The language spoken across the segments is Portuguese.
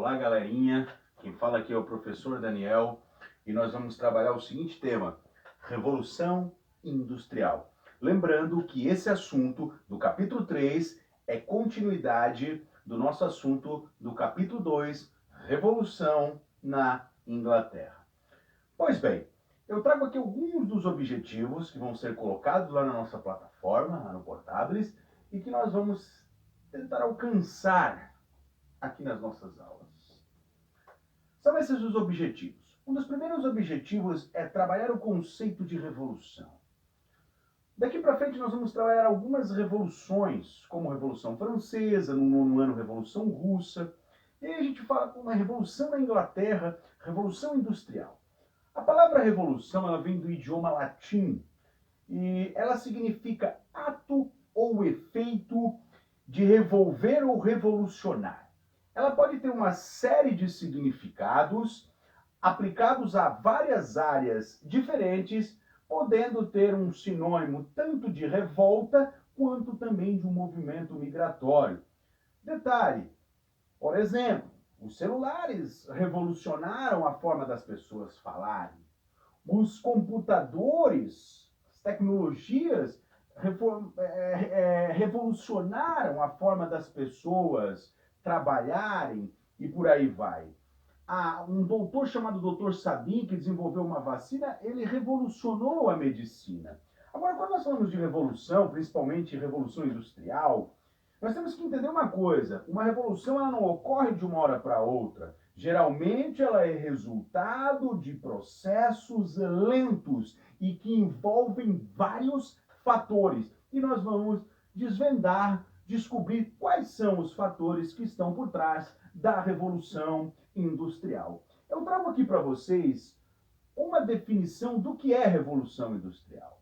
Olá, galerinha. Quem fala aqui é o professor Daniel e nós vamos trabalhar o seguinte tema: Revolução Industrial. Lembrando que esse assunto do capítulo 3 é continuidade do nosso assunto do capítulo 2, Revolução na Inglaterra. Pois bem, eu trago aqui alguns dos objetivos que vão ser colocados lá na nossa plataforma, lá no Portables, e que nós vamos tentar alcançar aqui nas nossas aulas. São esses os objetivos. Um dos primeiros objetivos é trabalhar o conceito de revolução. Daqui para frente nós vamos trabalhar algumas revoluções, como a Revolução Francesa, no nono ano Revolução Russa. E aí a gente fala uma revolução na Inglaterra, Revolução Industrial. A palavra revolução ela vem do idioma latim e ela significa ato ou efeito de revolver ou revolucionar. Ela pode ter uma série de significados aplicados a várias áreas diferentes, podendo ter um sinônimo tanto de revolta quanto também de um movimento migratório. Detalhe, por exemplo, os celulares revolucionaram a forma das pessoas falarem. Os computadores, as tecnologias revolucionaram a forma das pessoas trabalharem e por aí vai. Um doutor chamado Dr. Sabin, que desenvolveu uma vacina, ele revolucionou a medicina. Agora, quando nós falamos de revolução, principalmente revolução industrial, nós temos que entender uma coisa: uma revolução ela não ocorre de uma hora para outra. Geralmente ela é resultado de processos lentos e que envolvem vários fatores. E nós vamos desvendar, descobrir quais são os fatores que estão por trás da revolução industrial. Eu trago aqui para vocês uma definição do que é revolução industrial.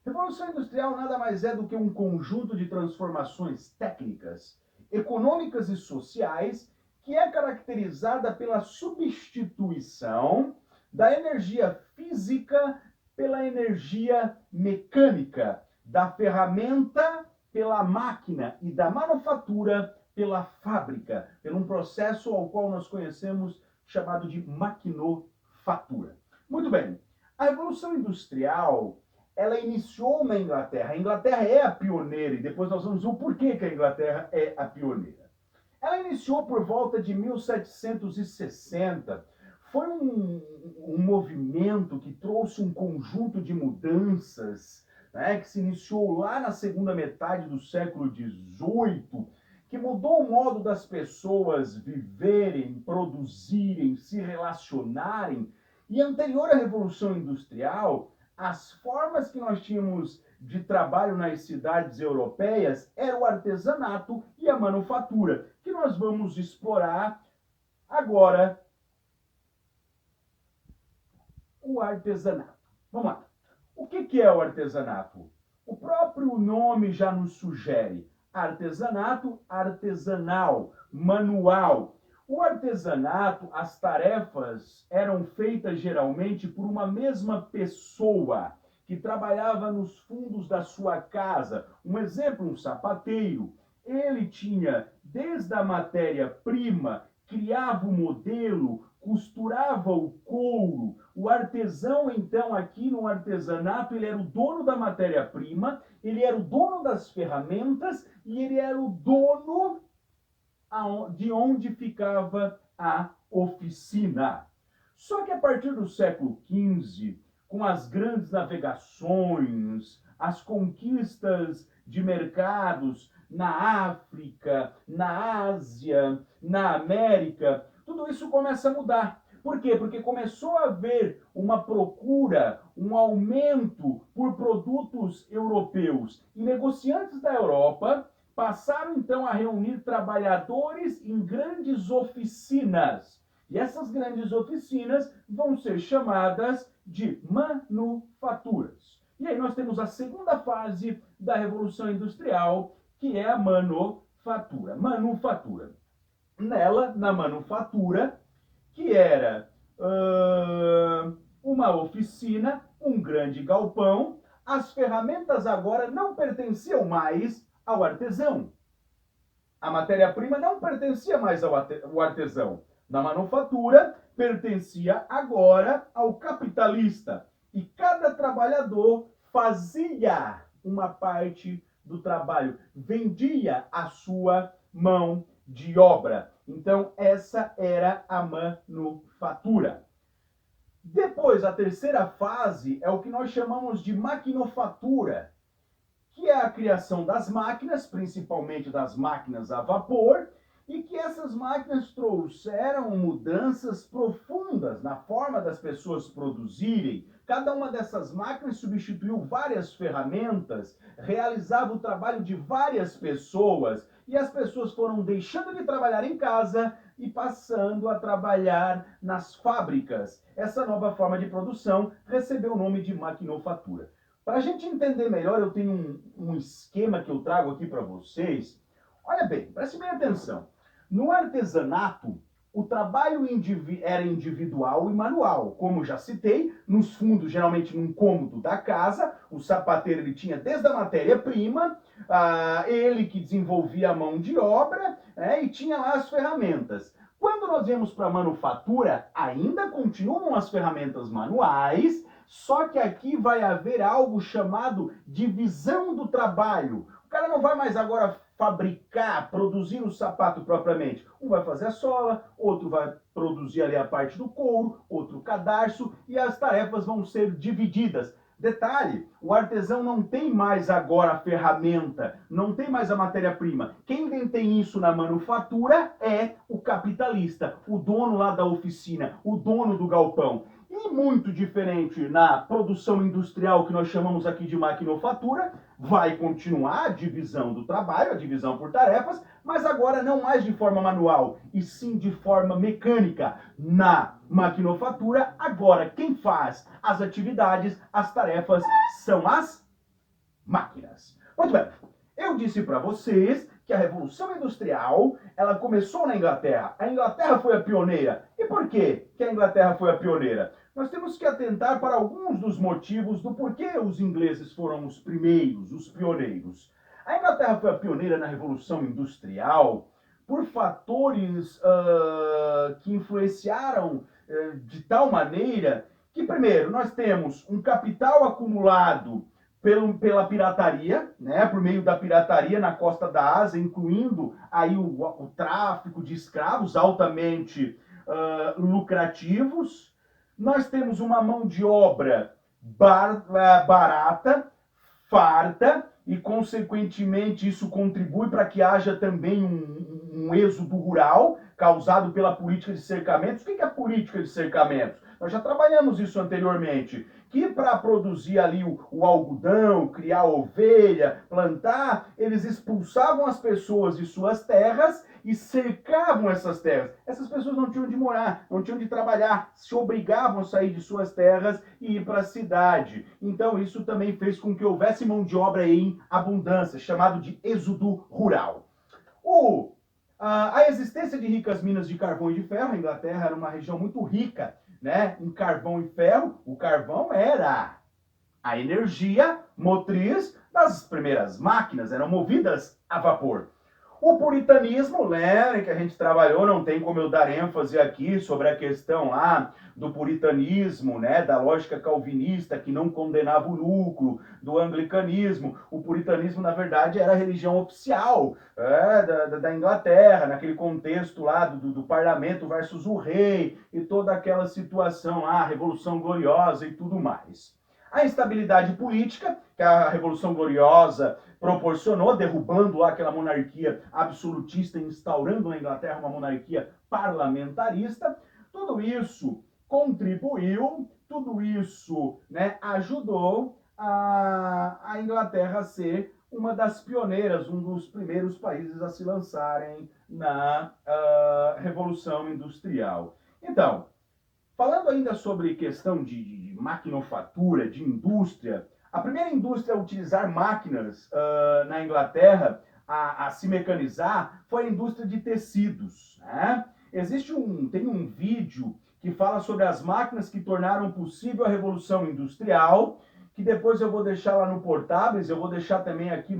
Revolução industrial nada mais é do que um conjunto de transformações técnicas, econômicas e sociais que é caracterizada pela substituição da energia física pela energia mecânica, da ferramenta pela máquina e da manufatura pela fábrica, por um processo ao qual nós conhecemos chamado de maquinofatura. Muito bem, a Revolução Industrial ela iniciou na Inglaterra. A Inglaterra é a pioneira e depois nós vamos ver o porquê que a Inglaterra é a pioneira. Ela iniciou por volta de 1760. Foi um movimento que trouxe um conjunto de mudanças, né, que se iniciou lá na segunda metade do século XVIII, que mudou o modo das pessoas viverem, produzirem, se relacionarem. E anterior à Revolução Industrial, as formas que nós tínhamos de trabalho nas cidades europeias era o artesanato e a manufatura, que nós vamos explorar agora o artesanato. Vamos lá. O que é o artesanato? O próprio nome já nos sugere. Artesanato, artesanal, manual. O artesanato, as tarefas eram feitas geralmente por uma mesma pessoa que trabalhava nos fundos da sua casa. Um exemplo, um sapateiro. Ele tinha desde a matéria-prima, criava o modelo, costurava o couro. O artesão, então, aqui no artesanato, ele era o dono da matéria-prima, ele era o dono das ferramentas e ele era o dono de onde ficava a oficina. Só que a partir do século XV, com as grandes navegações, as conquistas de mercados na África, na Ásia, na América, tudo isso começa a mudar. Por quê? Porque começou a haver uma procura, um aumento por produtos europeus. E negociantes da Europa passaram então a reunir trabalhadores em grandes oficinas. E essas grandes oficinas vão ser chamadas de manufaturas. E aí nós temos a segunda fase da Revolução Industrial, que é a manufatura. Manufatura. Nela, na manufatura, que era uma oficina, um grande galpão, as ferramentas agora não pertenciam mais ao artesão. A matéria-prima não pertencia mais ao artesão. da manufatura pertencia agora ao capitalista e cada trabalhador fazia uma parte do trabalho, vendia a sua mão de obra. Então, essa era a manufatura. Depois, a terceira fase é o que nós chamamos de maquinofatura, que é a criação das máquinas, principalmente das máquinas a vapor, e que essas máquinas trouxeram mudanças profundas na forma das pessoas produzirem. Cada uma dessas máquinas substituiu várias ferramentas, realizava o trabalho de várias pessoas, e as pessoas foram deixando de trabalhar em casa e passando a trabalhar nas fábricas. Essa nova forma de produção recebeu o nome de maquinofatura. Para a gente entender melhor, eu tenho um esquema que eu trago aqui para vocês. Olha bem, preste bem atenção. No artesanato, o trabalho era individual e manual. Como já citei, nos fundos, geralmente num cômodo da casa, o sapateiro ele tinha desde a matéria-prima, ele que desenvolvia a mão de obra, e tinha lá as ferramentas. Quando nós vemos para a manufatura, ainda continuam as ferramentas manuais, só que aqui vai haver algo chamado divisão do trabalho. O cara não vai mais agora fabricar, produzir o sapato propriamente. Um vai fazer a sola, outro vai produzir ali a parte do couro, outro o cadarço, e as tarefas vão ser divididas. Detalhe, o artesão não tem mais agora a ferramenta, não tem mais a matéria-prima. Quem detém isso na manufatura é o capitalista, o dono lá da oficina, o dono do galpão. E muito diferente na produção industrial, que nós chamamos aqui de maquinofatura, vai continuar a divisão do trabalho, a divisão por tarefas, mas agora não mais de forma manual, e sim de forma mecânica. Na maquinofatura, agora quem faz as atividades, as tarefas, são as máquinas. Muito bem, eu disse para vocês que a Revolução Industrial, ela começou na Inglaterra. A Inglaterra foi a pioneira. E por quê que a Inglaterra foi a pioneira? Nós temos que atentar para alguns dos motivos do porquê os ingleses foram os primeiros, os pioneiros. A Inglaterra foi a pioneira na Revolução Industrial por fatores que influenciaram de tal maneira que, primeiro, nós temos um capital acumulado pela pirataria, né, por meio da pirataria na costa da Ásia, incluindo aí o tráfico de escravos altamente lucrativos. Nós temos uma mão de obra barata, farta, e consequentemente isso contribui para que haja também um êxodo rural causado pela política de cercamentos. O que é a política de cercamentos? Nós já trabalhamos isso anteriormente, que para produzir ali o algodão, criar ovelha, plantar, eles expulsavam as pessoas de suas terras e cercavam essas terras. Essas pessoas não tinham onde morar, não tinham onde trabalhar, se obrigavam a sair de suas terras e ir para a cidade. Então isso também fez com que houvesse mão de obra em abundância, chamado de êxodo rural. A existência de ricas minas de carvão e de ferro, a Inglaterra era uma região muito rica, né, em carvão e ferro. O carvão era a energia motriz das primeiras máquinas, eram movidas a vapor. O puritanismo, né, que a gente trabalhou, não tem como eu dar ênfase aqui sobre a questão lá do puritanismo, né, da lógica calvinista que não condenava o lucro, do anglicanismo. O puritanismo, na verdade, era a religião oficial da Inglaterra, naquele contexto lá do parlamento versus o rei e toda aquela situação lá, a Revolução Gloriosa e tudo mais. A instabilidade política, que a Revolução Gloriosa proporcionou, derrubando lá aquela monarquia absolutista, instaurando na Inglaterra uma monarquia parlamentarista, tudo isso contribuiu, tudo isso, né, ajudou a Inglaterra a ser uma das pioneiras, um dos primeiros países a se lançarem na Revolução Industrial. Então, falando ainda sobre questão de maquinofatura, de indústria, a primeira indústria a utilizar máquinas na Inglaterra, a se mecanizar, foi a indústria de tecidos, né? Tem um vídeo que fala sobre as máquinas que tornaram possível a Revolução Industrial, que depois eu vou deixar lá no Portables, eu vou deixar também aqui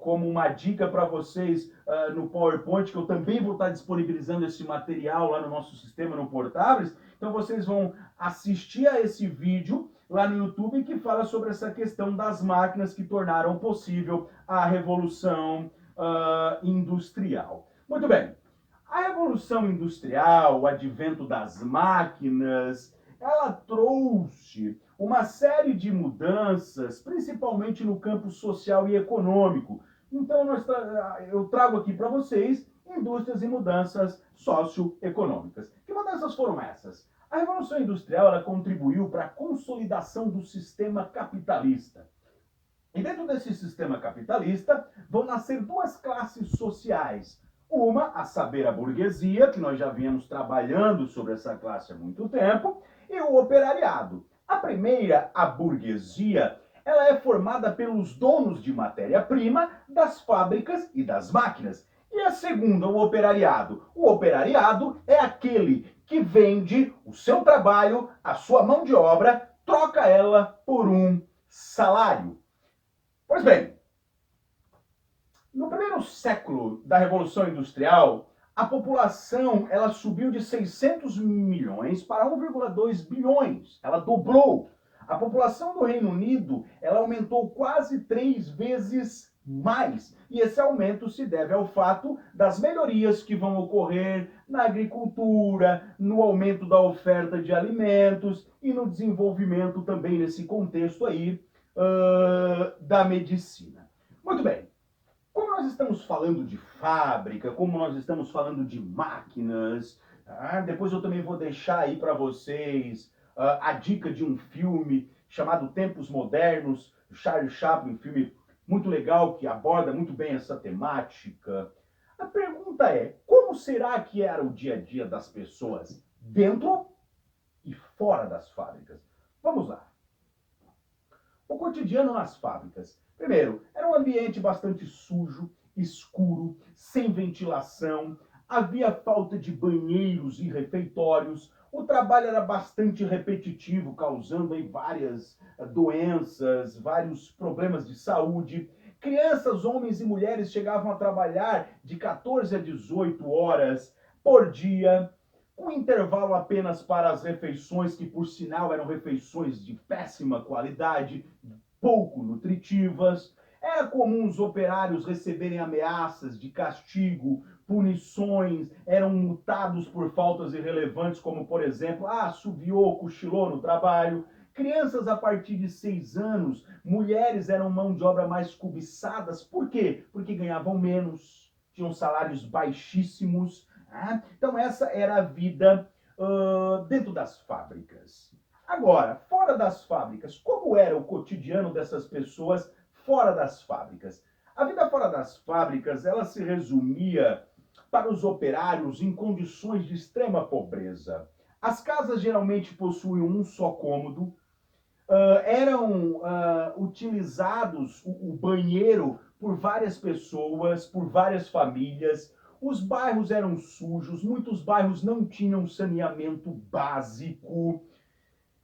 como uma dica para vocês no PowerPoint, que eu também vou estar disponibilizando esse material lá no nosso sistema no Portables. Então vocês vão assistir a esse vídeo lá no YouTube que fala sobre essa questão das máquinas que tornaram possível a Revolução Industrial. Muito bem. A Revolução Industrial, o advento das máquinas, ela trouxe uma série de mudanças, principalmente no campo social e econômico. Então, eu trago aqui para vocês indústrias e mudanças socioeconômicas. Que mudanças foram essas? A Revolução Industrial ela contribuiu para a consolidação do sistema capitalista. E dentro desse sistema capitalista vão nascer duas classes sociais. Uma, a saber, a burguesia, que nós já viemos trabalhando sobre essa classe há muito tempo, e o operariado. A primeira, a burguesia, ela é formada pelos donos de matéria-prima das fábricas e das máquinas. E a segunda, o operariado. O operariado é aquele que vende o seu trabalho, a sua mão de obra, troca ela por um salário. Pois bem, no primeiro século da Revolução Industrial, a população ela subiu de 600 milhões para 1,2 bilhões. Ela dobrou. A população do Reino Unido ela aumentou quase 3 vezes mais. E esse aumento se deve ao fato das melhorias que vão ocorrer na agricultura, no aumento da oferta de alimentos e no desenvolvimento também nesse contexto aí da medicina. Muito bem. Como nós estamos falando de fábrica, como nós estamos falando de máquinas, depois eu também vou deixar aí para vocês a dica de um filme chamado Tempos Modernos, Charlie Chaplin, um filme muito legal que aborda muito bem essa temática. A pergunta é, como será que era o dia a dia das pessoas dentro e fora das fábricas? Vamos lá. O cotidiano nas fábricas. Primeiro, era um ambiente bastante sujo, escuro, sem ventilação, havia falta de banheiros e refeitórios, o trabalho era bastante repetitivo, causando aí várias doenças, vários problemas de saúde. Crianças, homens e mulheres chegavam a trabalhar de 14 a 18 horas por dia, com intervalo apenas para as refeições, que por sinal eram refeições de péssima qualidade, pouco nutritivas. Era comum os operários receberem ameaças de castigo, punições, eram multados por faltas irrelevantes, como por exemplo, assoviou, cochilou no trabalho. Crianças a partir de 6 anos, mulheres eram mão de obra mais cobiçadas. Por quê? Porque ganhavam menos, tinham salários baixíssimos. Então essa era a vida dentro das fábricas. Agora, fora das fábricas, como era o cotidiano dessas pessoas fora das fábricas? A vida fora das fábricas, ela se resumia para os operários em condições de extrema pobreza. As casas geralmente possuíam um só cômodo, eram utilizados o banheiro por várias pessoas, por várias famílias. Os bairros eram sujos, muitos bairros não tinham saneamento básico.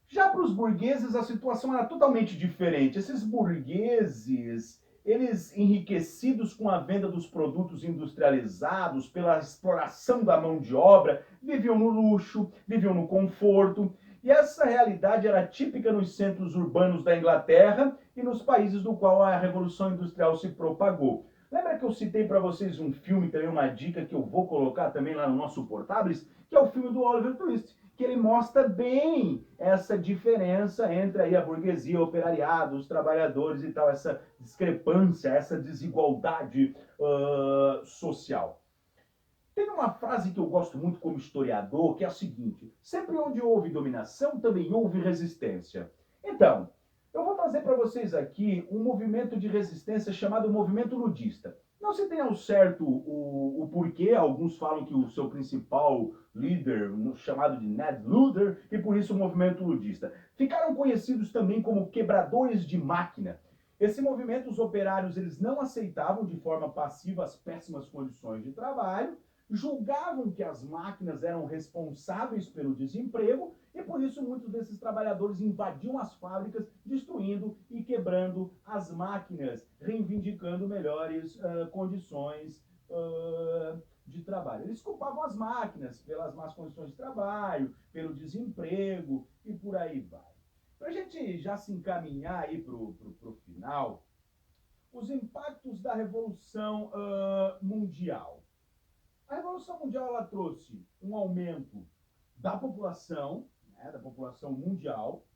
Já para os burgueses, a situação era totalmente diferente. Esses burgueses, eles enriquecidos com a venda dos produtos industrializados, pela exploração da mão de obra, viviam no luxo, viviam no conforto. E essa realidade era típica nos centros urbanos da Inglaterra e nos países do qual a Revolução Industrial se propagou. Lembra que eu citei para vocês um filme, também uma dica que eu vou colocar também lá no nosso Portables, que é o filme do Oliver Twist, que ele mostra bem essa diferença entre aí a burguesia, o operariado, os trabalhadores e tal, essa discrepância, essa desigualdade social. Tem uma frase que eu gosto muito como historiador, que é a seguinte: sempre onde houve dominação, também houve resistência. Então, eu vou trazer para vocês aqui um movimento de resistência chamado movimento ludista. Não se tem ao certo o porquê, alguns falam que o seu principal líder, chamado de Ned Ludders, e por isso o movimento ludista. Ficaram conhecidos também como quebradores de máquina. Esse movimento, os operários, eles não aceitavam de forma passiva as péssimas condições de trabalho, julgavam que as máquinas eram responsáveis pelo desemprego e por isso muitos desses trabalhadores invadiam as fábricas, destruindo e quebrando as máquinas, reivindicando melhores condições de trabalho. Eles culpavam as máquinas pelas más condições de trabalho, pelo desemprego e por aí vai. Para a gente já se encaminhar aí para o final, os impactos da Revolução Mundial. A Revolução Mundial ela trouxe um aumento da população, né, da população mundial.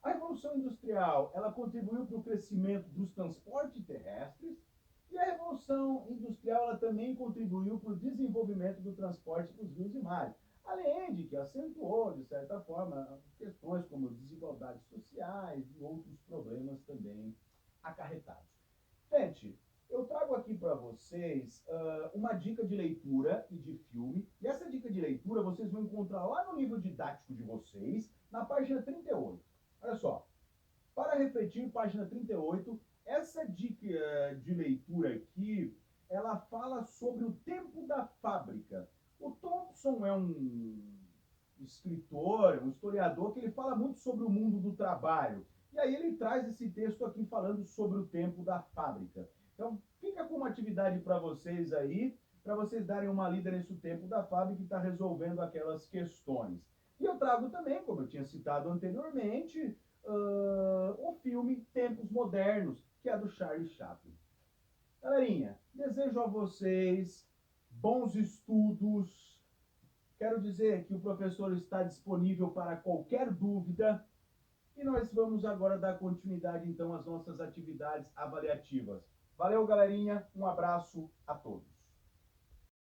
A Revolução Industrial ela contribuiu para o crescimento dos transportes terrestres e a Revolução Industrial ela também contribuiu para o desenvolvimento do transporte dos rios e mares. Além de que acentuou, de certa forma, questões como desigualdades sociais e outros problemas também acarretados. Gente, eu trago aqui para vocês uma dica de leitura e de filme. E essa dica de leitura vocês vão encontrar lá no livro didático de vocês, na página 38. Olha só. Para refletir, página 38, essa dica de leitura aqui, ela fala sobre o tempo da fábrica. O Thompson é um escritor, um historiador, que ele fala muito sobre o mundo do trabalho. E aí ele traz esse texto aqui falando sobre o tempo da fábrica. Então, fica com uma atividade para vocês aí, para vocês darem uma lida nesse tempo da fábrica e está resolvendo aquelas questões. E eu trago também, como eu tinha citado anteriormente, o filme Tempos Modernos, que é do Charlie Chaplin. Galerinha, desejo a vocês bons estudos. Quero dizer que o professor está disponível para qualquer dúvida. E nós vamos agora dar continuidade, então, às nossas atividades avaliativas. Valeu, galerinha. Um abraço a todos.